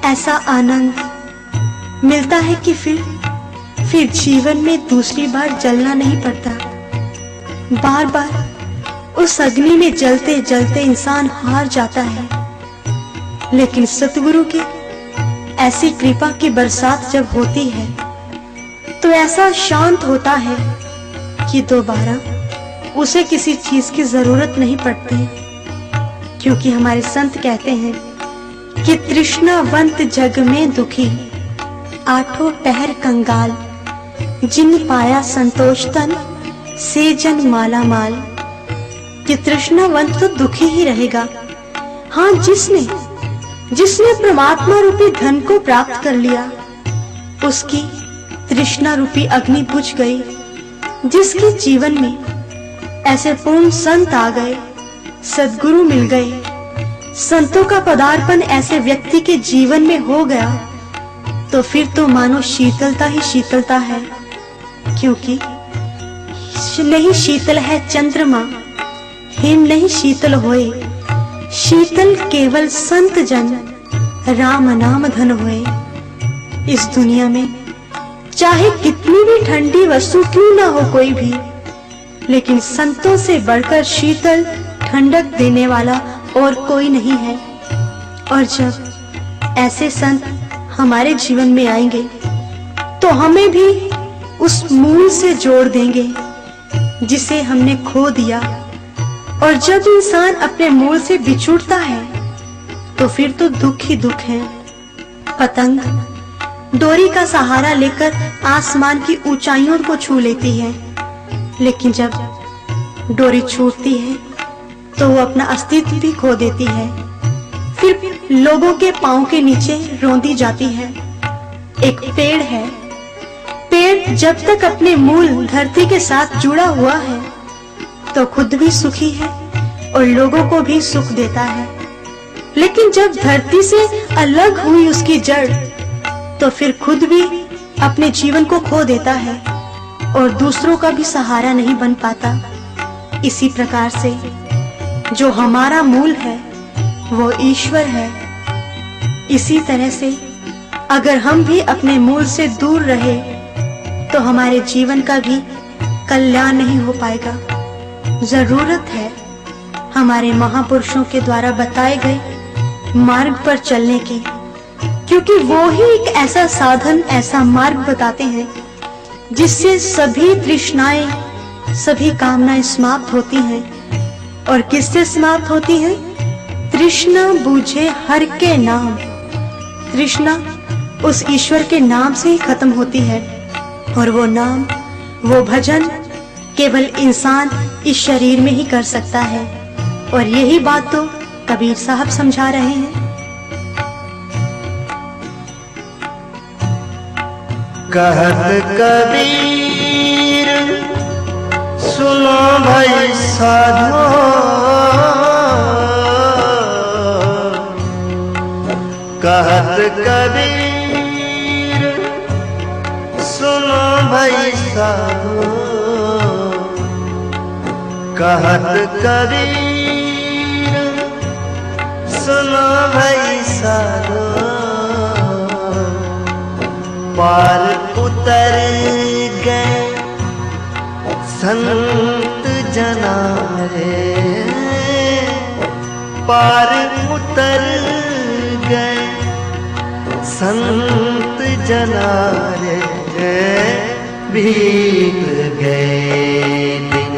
ऐसा आनंद मिलता है कि फिर जीवन में दूसरी बार जलना नहीं पड़ता। बार बार उस अग्नि में जलते जलते इंसान हार जाता है, लेकिन सतगुरु की ऐसी कृपा की बरसात जब होती है तो ऐसा शांत होता है कि दोबारा उसे किसी चीज की जरूरत नहीं पड़ती। क्योंकि हमारे संत कहते हैं कि तृष्णावंत जग में दुखी, आठों पहर कंगाल, जिन पाया संतोष तन से जन माला माल। कि तृष्णावंत तो दुखी ही रहेगा। हाँ, जिसने परमात्मा रूपी धन को प्राप्त कर लिया, उसकी तृष्णा रूपी अग्नि बुझ गई। जिसके जीवन में ऐसे पूर्ण संत आ गए, सद्गुरु मिल गए, संतों का पदार्पण ऐसे व्यक्ति के जीवन में हो गया, तो फिर तो मानो शीतलता ही शीतलता है। क्योंकि नहीं शीतल है चंद्रमा, हिम नहीं शीतल होए, शीतल केवल संत जन राम नाम धन होए। इस दुनिया में चाहे कितनी भी ठंडी वस्तु क्यों ना हो कोई भी, लेकिन संतों से बढ़कर शीतल ठंडक देने वाला और कोई नहीं है। और जब ऐसे संत हमारे जीवन में आएंगे, तो हमें भी उस मूल से जोड़ देंगे जिसे हमने खो दिया। और जब इंसान अपने मूल से बिछुड़ता है, तो फिर तो दुख ही दुख है। पतंग डोरी का सहारा लेकर आसमान की ऊंचाइयों को छू लेती है, लेकिन जब डोरी छूटती है तो वो अपना अस्तित्व भी खो देती है। फिर लोगों के पांव के नीचे रौंदी जाती है। एक पेड़ है, पेड़ जब तक अपने मूल धरती के साथ जुड़ा हुआ है, तो खुद भी सुखी है और लोगों को भी सुख देता है। लेकिन जब धरती से अलग हुई उसकी जड़, तो फिर खुद भी अपने जीवन को खो देता है और दूसरों का भी सहारा नहीं बन पाता। इसी प्रकार से जो हमारा मूल है वो ईश्वर है। इसी तरह से अगर हम भी अपने मूल से दूर रहे, तो हमारे जीवन का भी कल्याण नहीं हो पाएगा। जरूरत है हमारे महापुरुषों के द्वारा बताए गए मार्ग पर चलने की, क्योंकि वो ही एक ऐसा साधन, ऐसा मार्ग बताते हैं जिससे सभी तृष्णाएं, सभी कामनाएं समाप्त होती हैं। और किससे समाप्त होती हैं? तृष्णा बूझे हर के नाम। तृष्णा उस ईश्वर के नाम से ही खत्म होती है, और वो नाम, वो भजन केवल इंसान इस शरीर में ही कर सकता है। और यही बात तो कबीर साहब समझा रहे हैं। कहत कबीर सुनो भाई साधो, कहत कबीर सुनो भाई साधो, कहत कबीर सुनो भाई साधो। पार उतर गए संत जना रे, पार उतर गए संत जना रे। बीत गए दिन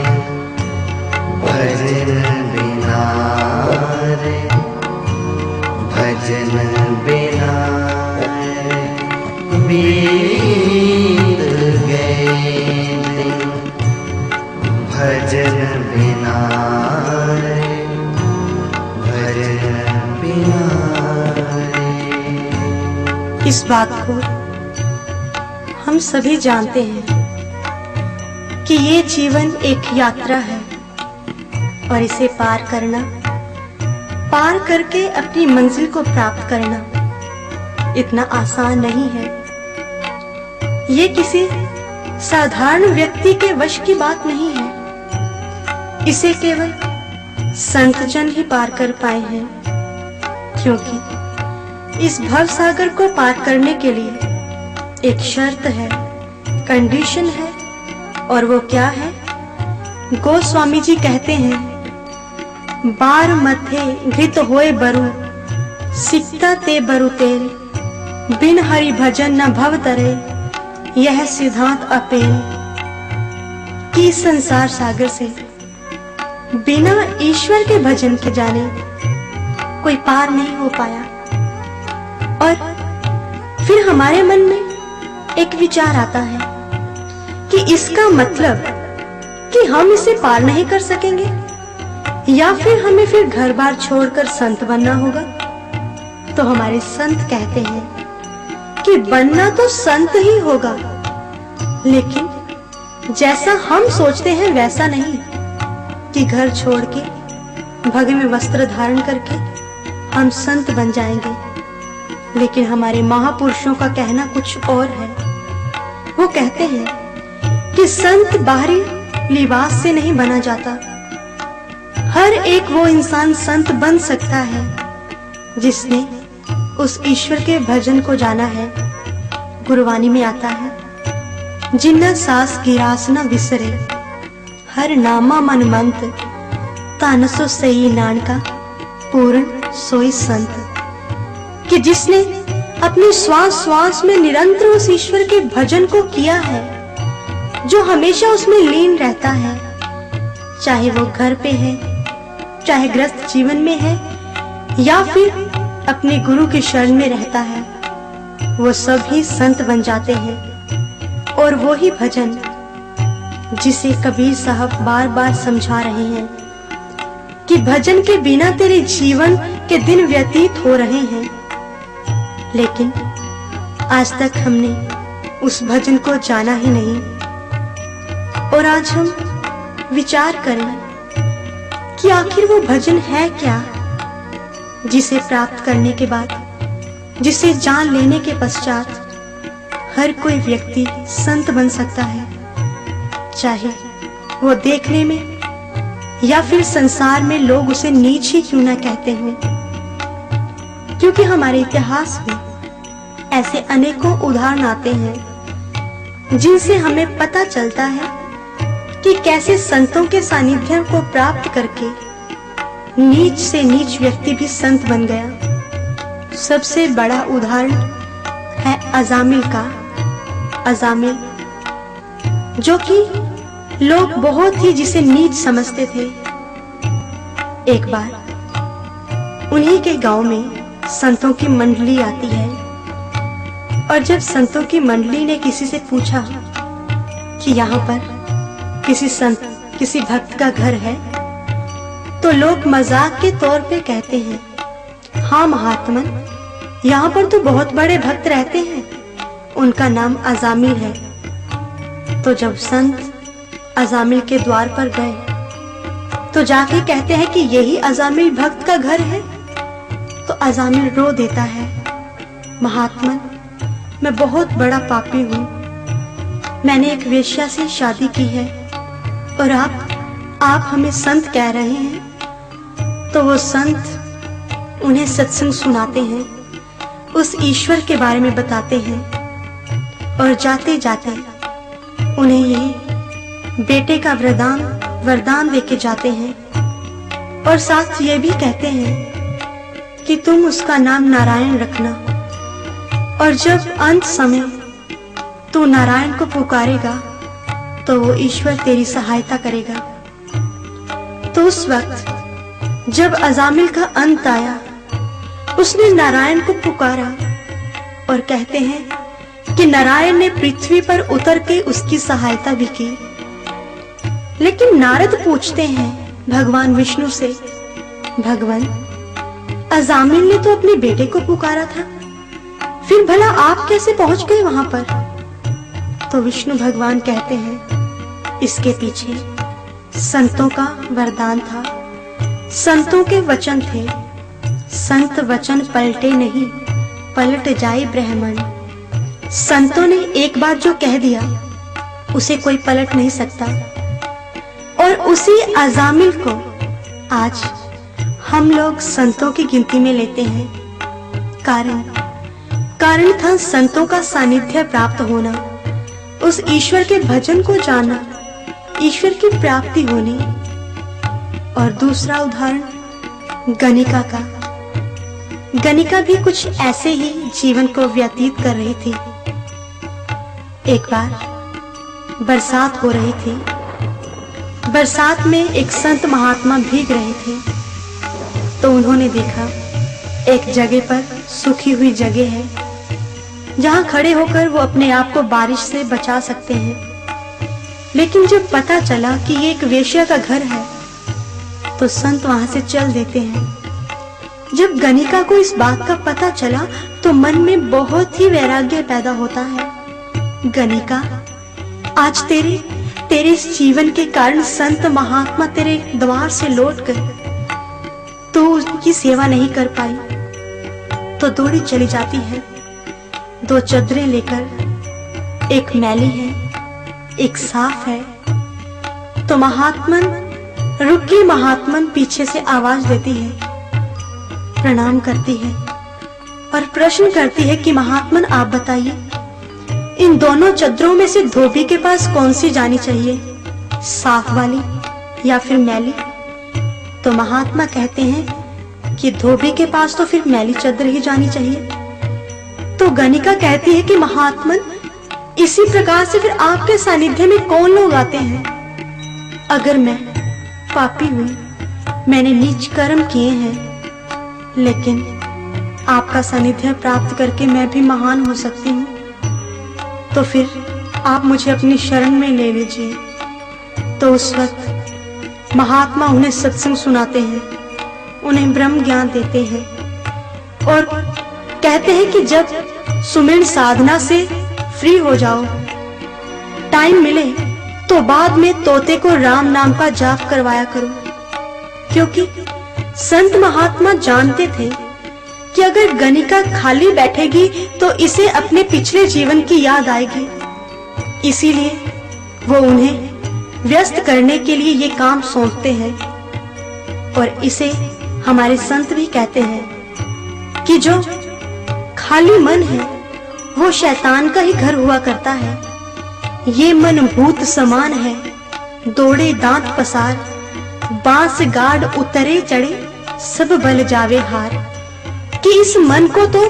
भजन बिना रे, भजन बिना रे। बीत गए दिन भजन बिना रे, भजन बिना रे। इस बात को हम सभी जानते हैं कि ये जीवन एक यात्रा है, और इसे पार करना, पार करके अपनी मंजिल को प्राप्त करना इतना आसान नहीं है। ये किसी साधारण व्यक्ति के वश की बात नहीं है। इसे केवल संत जन ही पार कर पाए हैं, क्योंकि इस भव सागर को पार करने के लिए एक शर्त है, कंडीशन है। और वो क्या है? गोस्वामी जी कहते हैं, बार मथे घृत होए बरु, सिकता ते बरु तेल, बिन हरि भजन न भव तरे, यह सिद्धांत अपेल। कि संसार सागर से बिना ईश्वर के भजन के जाने कोई पार नहीं हो पाया। और फिर हमारे मन में एक विचार आता है कि इसका मतलब कि हम इसे पार नहीं कर सकेंगे, या फिर हमें फिर घर बार छोड़कर संत बनना होगा? तो हमारे संत कहते हैं कि बनना तो संत ही होगा, लेकिन जैसा हम सोचते हैं वैसा नहीं कि घर छोड़ के भगवे में वस्त्र धारण करके हम संत बन जाएंगे। लेकिन हमारे महापुरुषों का कहना कुछ और है। वो कहते हैं कि संत बाहरी लिबास से नहीं बना जाता। हर एक वो इंसान संत बन सकता है जिसने उस ईश्वर के भजन को जाना है। गुरबानी में आता है, जिन्ना सास गिरास न विसरे, हर नामा मन मंत, तानसो सही नानका, पूर्ण सोई संत। कि जिसने अपने श्वास श्वास में निरंतर उस ईश्वर के भजन को किया है, जो हमेशा उसमें लीन रहता है, चाहे वो घर पे है, चाहे ग्रस्त जीवन में है, या फिर अपने गुरु के शरण में रहता है, वो सब ही संत बन जाते हैं। और वो ही भजन जिसे कबीर साहब बार बार समझा रहे हैं कि भजन के बिना तेरे जीवन के दिन व्यतीत हो रहे हैं, लेकिन आज तक हमने उस भजन को जाना ही नहीं। और आज हम विचार करें कि आखिर वो भजन है क्या, जिसे प्राप्त करने के बाद, जिसे जान लेने के पश्चात हर कोई व्यक्ति संत बन सकता है, चाहे वो देखने में या फिर संसार में लोग उसे नीच ही क्यों ना कहते हैं। क्योंकि हमारे इतिहास में ऐसे अनेकों उदाहरण आते हैं जिनसे हमें पता चलता है कि कैसे संतों के सानिध्य को प्राप्त करके नीच से नीच व्यक्ति भी संत बन गया। सबसे बड़ा उदाहरण है अजामिल का। अजामिल जो कि लोग बहुत ही जिसे नीच समझते थे। एक बार उन्हीं के गांव में संतों की मंडली आती है, और जब संतों की मंडली ने किसी से पूछा कि यहाँ पर किसी भक्त का घर है, तो लोग मजाक के तौर पे कहते हैं, हाँ महात्मन, यहाँ पर तो बहुत बड़े भक्त रहते हैं, उनका नाम अजामिल है। तो जब संत अजामिल के द्वार पर गए तो जाके कहते हैं कि यही अजामिल भक्त का घर है। तो अजामिल रो देता है, महात्मन, मैं बहुत बड़ा पापी हूँ, मैंने एक वेश्या से शादी की है और आप हमें संत कह रहे हैं। तो वो संत उन्हें सत्संग सुनाते हैं, उस ईश्वर के बारे में बताते हैं, और जाते जाते उन्हें यही बेटे का वरदान देके जाते हैं, और साथ ये भी कहते हैं कि तुम उसका नाम नारायण रखना, और जब अंत समय तू नारायण को पुकारेगा तो वो ईश्वर तेरी सहायता करेगा। तो उस वक्त जब अजामिल का अंत आया, उसने नारायण को पुकारा, और कहते हैं कि नारायण ने पृथ्वी पर उतर के उसकी सहायता भी की। लेकिन नारद पूछते हैं भगवान विष्णु से, भगवान, अजामिल ने तो अपने बेटे को पुकारा था, फिर भला आप कैसे पहुंच गए वहां पर? तो विष्णु भगवान कहते हैं, इसके पीछे संतों का वरदान था, संतों के वचन थे। संत वचन पलटे नहीं, पलट जाए ब्रह्मन। संतों ने एक बार जो कह दिया उसे कोई पलट नहीं सकता। और उसी अजामिल को आज हम लोग संतों की गिनती में लेते हैं। कारण था संतों का सानिध्य प्राप्त होना, उस ईश्वर के भजन को जाना, ईश्वर की प्राप्ति होनी। और दूसरा उदाहरण गणिका का। गणिका भी कुछ ऐसे ही जीवन को व्यतीत कर रही थी। एक बार बरसात हो रही थी। बरसात में एक संत महात्मा भीग रहे थे, तो उन्होंने देखा एक जगह पर सूखी हुई जगह है, जहां खड़े होकर वो अपने आप को बारिश से बचा सकते हैं। लेकिन जब पता चला कि ये एक वेश्या का घर है, तो संत वहां से चल देते हैं। जब गणिका को इस बात का पता चला तो मन में बहुत ही वैराग्य पैदा होता है। गणिका, आज तेरे इस जीवन के कारण संत महात्मा तेरे द्वार से लौट गए, तो उनकी सेवा नहीं कर पाई, तो दौड़ी चली जाती है 2 चद्दरें लेकर। एक मैली है, एक साफ है। तो रुकी महात्मन पीछे से आवाज देती है, प्रणाम करती है और प्रश्न करती है कि महात्मन आप बताइए, इन दोनों चद्दरों में से धोबी के पास कौन सी जानी चाहिए, साफ वाली या फिर मैली? तो महात्मा कहते हैं कि धोबी के पास तो फिर मैली चद्दर ही जानी चाहिए। तो गणिका कहती है कि महात्मन, इसी प्रकार से फिर आपके सानिध्य में कौन लोग आते हैं? अगर मैं पापी हुई, मैंने नीच कर्म किए हैं, लेकिन आपका सानिध्य प्राप्त करके मैं भी महान हो सकती हूँ, तो फिर आप मुझे अपनी शरण में ले लीजिए। तो उस वक्त महात्मा उन्हें सत्संग सुनाते हैं, उन्हें ब्रह्म ज्ञान देते हैं और कहते हैं कि जब सुमिरन साधना से फ्री हो जाओ, टाइम मिले तो बाद में तोते को राम नाम का जाप करवाया करो, क्योंकि संत महात्मा जानते थे कि अगर गणिका खाली बैठेगी तो इसे अपने पिछले जीवन की याद आएगी। इसीलिए वो उन्हें व्यस्त करने के लिए ये काम सौंपते हैं। और इसे हमारे संत भी कहते हैं कि जो खाली मन है वो शैतान का ही घर हुआ करता है। ये मन भूत समान है, दौड़े दांत पसार, बांस गाड़ उतरे चढ़े, सब बल जावे हार। कि इस मन को तो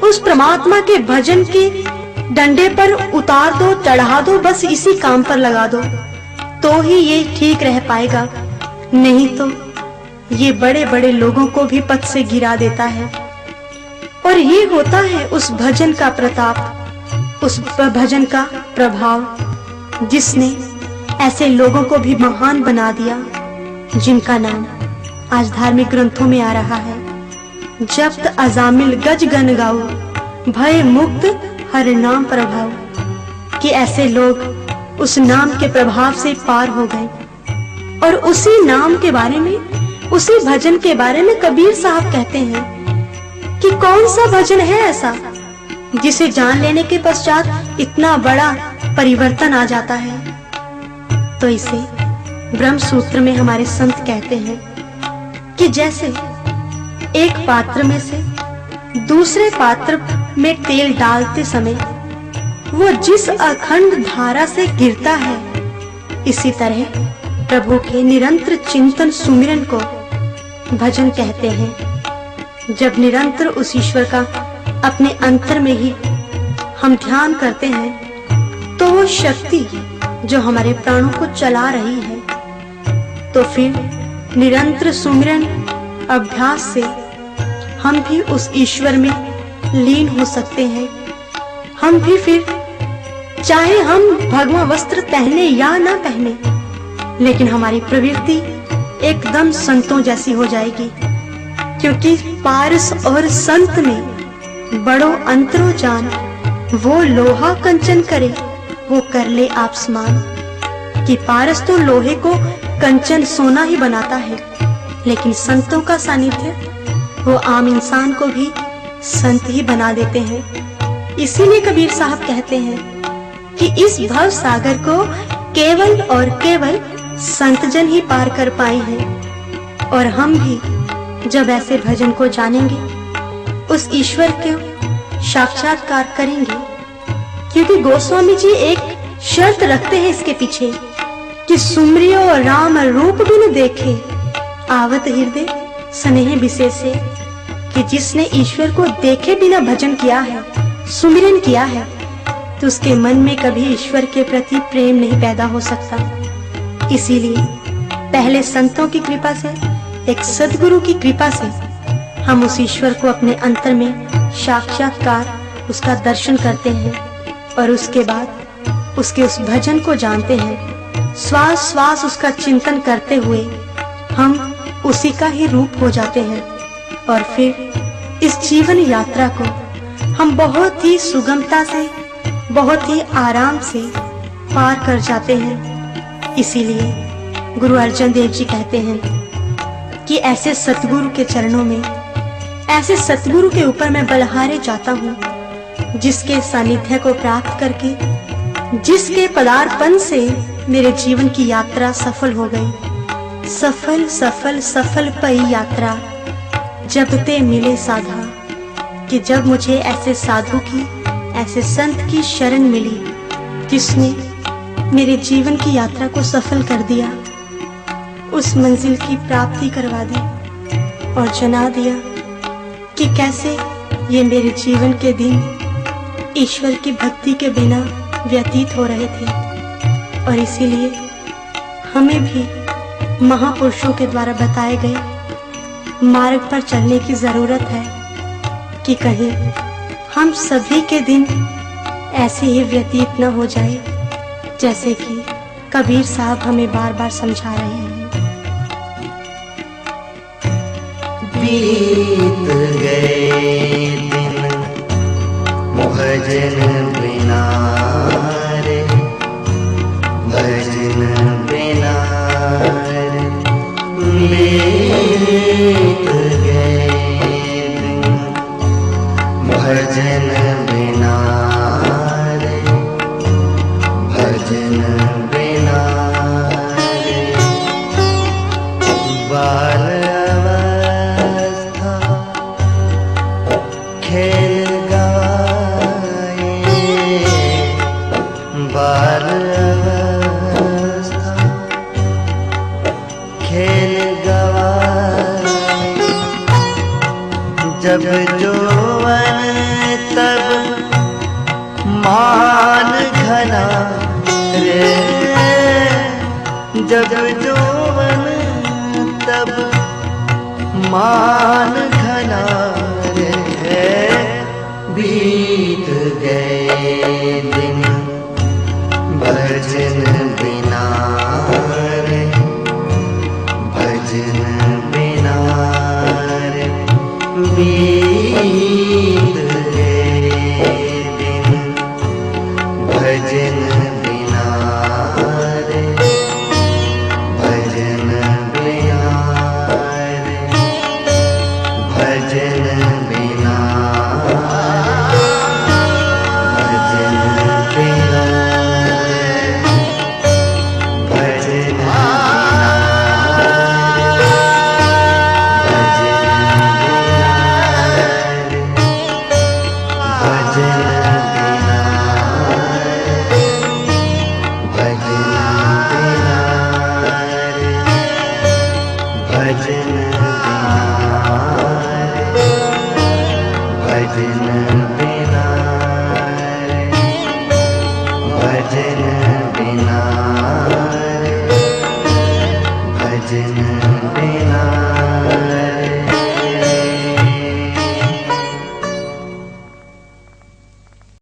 उस परमात्मा के भजन के डंडे पर उतार दो, चढ़ा दो, बस इसी काम पर लगा दो, तो ही ये ठीक रह पाएगा। नहीं तो ये बड़े बड़े लोगों को भी पथ से गिरा देता है। और ये होता है उस भजन का प्रताप, उस भजन का प्रभाव, जिसने ऐसे लोगों को भी महान बना दिया, जिनका नाम आज धार्मिक ग्रंथों में आ रहा है। जप्त अजामिल गज गन गाओ, भय मुक्त हर नाम प्रभाव। कि ऐसे लोग उस नाम के प्रभाव से पार हो गए। और उसी नाम के बारे में, उसी भजन के बारे में कबीर साहब कहते हैं कि कौन सा भजन है ऐसा जिसे जान लेने के पश्चात इतना बड़ा परिवर्तन आ जाता है। तो इसे ब्रह्म सूत्र में हमारे संत कहते हैं कि जैसे एक पात्र में से दूसरे पात्र में तेल डालते समय वो जिस अखंड धारा से गिरता है, इसी तरह प्रभु के निरंतर चिंतन सुमिरन को भजन कहते हैं। जब निरंतर उस ईश्वर का अपने अंतर में ही हम ध्यान करते हैं, तो वो शक्ति जो हमारे प्राणों को चला रही है, तो फिर निरंतर सुमिरन अभ्यास से हम भी उस ईश्वर में लीन हो सकते हैं। हम भी फिर चाहे हम भगवा वस्त्र पहने या ना पहने, लेकिन हमारी प्रवृत्ति एकदम संतों जैसी हो जाएगी, क्योंकि पारस और संत में बड़ो अंतरो जान। वो लोहा कंचन करे, वो कर ले आप समान। कि पारस तो लोहे को कंचन सोना ही बनाता है, लेकिन संतों का सानिध्य वो आम इंसान को भी संत ही बना देते हैं। इसीलिए कबीर साहब कहते हैं कि इस भव सागर को केवल और केवल संत जन ही पार कर पाए हैं। और हम भी जब ऐसे भजन को जानेंगे, उस ईश्वर को साक्षात्कार करेंगे। क्योंकि गोस्वामी जी एक शर्त रखते हैं इसके पीछे कि सुमरियो राम रूप बिन देखे, आवत हृदय स्नेह विशेषे। कि जिसने ईश्वर को देखे बिना भजन किया है, सुमिरन किया है, तो उसके मन में कभी ईश्वर के प्रति प्रेम नहीं पैदा हो सकता। इसीलिए पहले संतों की कृपा से, एक सद्गुरु की कृपा से हम उस ईश्वर को अपने अंतर में साक्षात्कार, उसका दर्शन करते हैं और उसके बाद उसके उस भजन को जानते हैं। श्वास श्वास उसका चिंतन करते हुए हम उसी का ही रूप हो जाते हैं और फिर इस जीवन यात्रा को हम बहुत ही सुगमता से, बहुत ही आराम से पार कर जाते हैं। इसीलिए गुरु अर्जन देव जी कहते हैं कि ऐसे सतगुरु के चरणों में, ऐसे सतगुरु के ऊपर मैं बलहारे जाता हूँ, जिसके सानिध्य को प्राप्त करके, जिसके पदार्पण से मेरे जीवन की यात्रा सफल हो गई। सफल सफल सफल पई यात्रा जब ते मिले साधा, कि जब मुझे ऐसे साधु की, ऐसे संत की शरण मिली जिसने मेरे जीवन की यात्रा को सफल कर दिया, उस मंजिल की प्राप्ति करवा दी और जना दिया कि कैसे ये मेरे जीवन के दिन ईश्वर की भक्ति के बिना व्यतीत हो रहे थे। और इसीलिए हमें भी महापुरुषों के द्वारा बताए गए मार्ग पर चलने की जरूरत है कि कहीं हम सभी के दिन ऐसे ही व्यतीत न हो जाए जैसे कि कबीर साहब हमें बार बार समझा रहे हैं। बीत गए दिन भजन बिना रे, भजन बिना रे। बीत गए दिन भजन बिना रे, भजन बिना रे। बाल खेल गाए, बाल अवस्था खेल गवाए। जब जौवन तब मान घना रे, जब जौवन तब मान घना रे। बीत गए दिन भजन बिना रे, भजन बिना रे। बीत गए दिन भजन बिना रे, भजन बिना रे, भजन बिना भजन